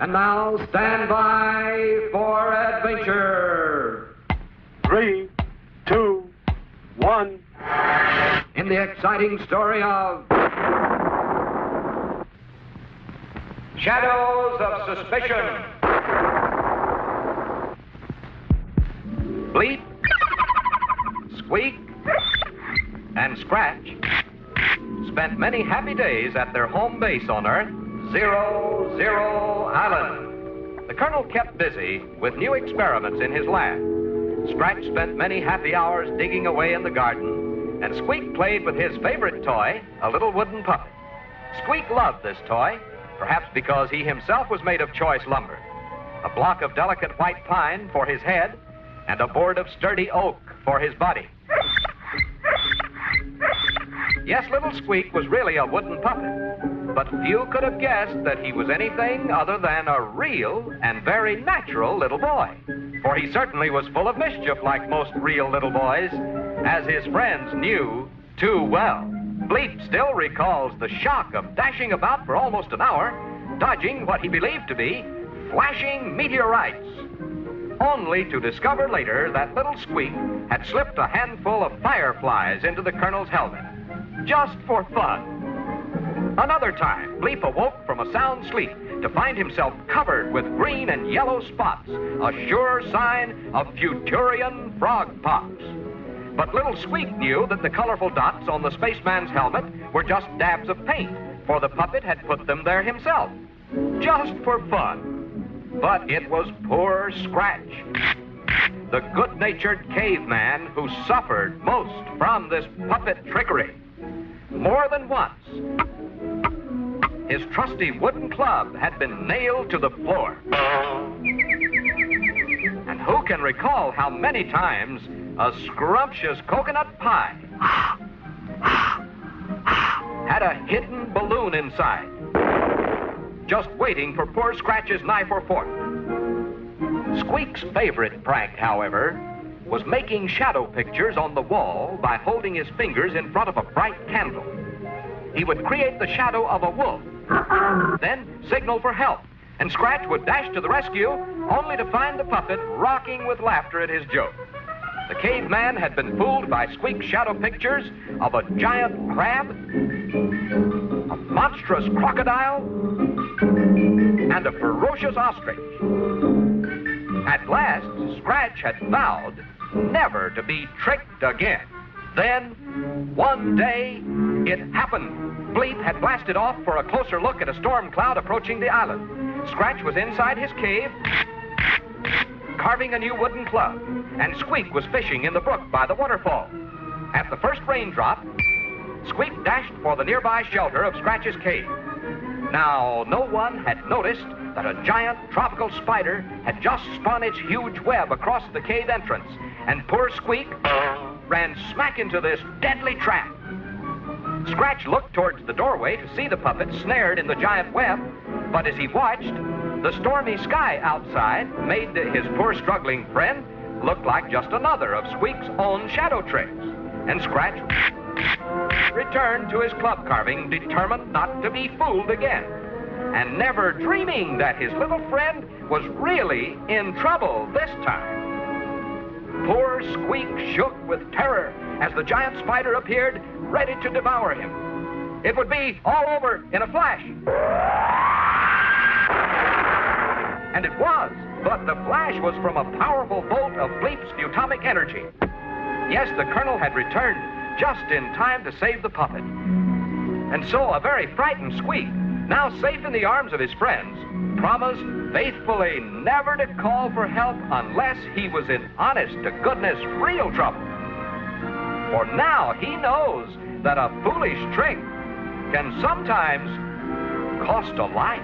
And now stand by for adventure. 3, 2, 1. In the exciting story of Shadows of Suspicion. Bleep, Squeak, and Scratch spent many happy days at their home base on Earth, 00 Island. The Colonel kept busy with new experiments in his lab. Scratch spent many happy hours digging away in the garden, and Squeak played with his favorite toy, a little wooden puppet. Squeak loved this toy, perhaps because he himself was made of choice lumber. A block of delicate white pine for his head, and a board of sturdy oak for his body. Yes, little Squeak was really a wooden puppet, but few could have guessed that he was anything other than a real and very natural little boy. For he certainly was full of mischief like most real little boys, as his friends knew too well. Bleep still recalls the shock of dashing about for almost an hour, dodging what he believed to be flashing meteorites, only to discover later that little Squeak had slipped a handful of fireflies into the Colonel's helmet, just for fun. Another time, Bleep awoke from a sound sleep to find himself covered with green and yellow spots, a sure sign of Futurian frog pox. But little Squeak knew that the colorful dots on the spaceman's helmet were just dabs of paint, for the puppet had put them there himself, just for fun. But it was poor Scratch, the good-natured caveman who suffered most from this puppet trickery. More than once, his trusty wooden club had been nailed to the floor. And who can recall how many times a scrumptious coconut pie had a hidden balloon inside, just waiting for poor Scratch's knife or fork. Squeak's favorite prank, however, was making shadow pictures on the wall by holding his fingers in front of a bright candle. He would create the shadow of a wolf, then signal for help, and Scratch would dash to the rescue, only to find the puppet rocking with laughter at his joke. The caveman had been fooled by Squeak's shadow pictures of a giant crab, a monstrous crocodile, and a ferocious ostrich. At last, Scratch had vowed never to be tricked again. Then, one day, it happened. Bleep had blasted off for a closer look at a storm cloud approaching the island. Scratch was inside his cave, carving a new wooden club, and Squeak was fishing in the brook by the waterfall. At the first raindrop, Squeak dashed for the nearby shelter of Scratch's cave. Now, no one had noticed that a giant tropical spider had just spun its huge web across the cave entrance, and poor Squeak ran smack into this deadly trap. Scratch looked towards the doorway to see the puppet snared in the giant web, but as he watched, the stormy sky outside made his poor struggling friend look like just another of Squeak's own shadow tricks, and Scratch returned to his club carving, determined not to be fooled again, and never dreaming that his little friend was really in trouble this time. Poor Squeak shook with terror as the giant spider appeared, ready to devour him. It would be all over in a flash. And it was, but the flash was from a powerful bolt of Bleep's atomic energy. Yes, the Colonel had returned just in time to save the puppet. And so a very frightened Squeak, now safe in the arms of his friends, promised faithfully never to call for help unless he was in honest-to-goodness real trouble. For now he knows that a foolish trick can sometimes cost a life.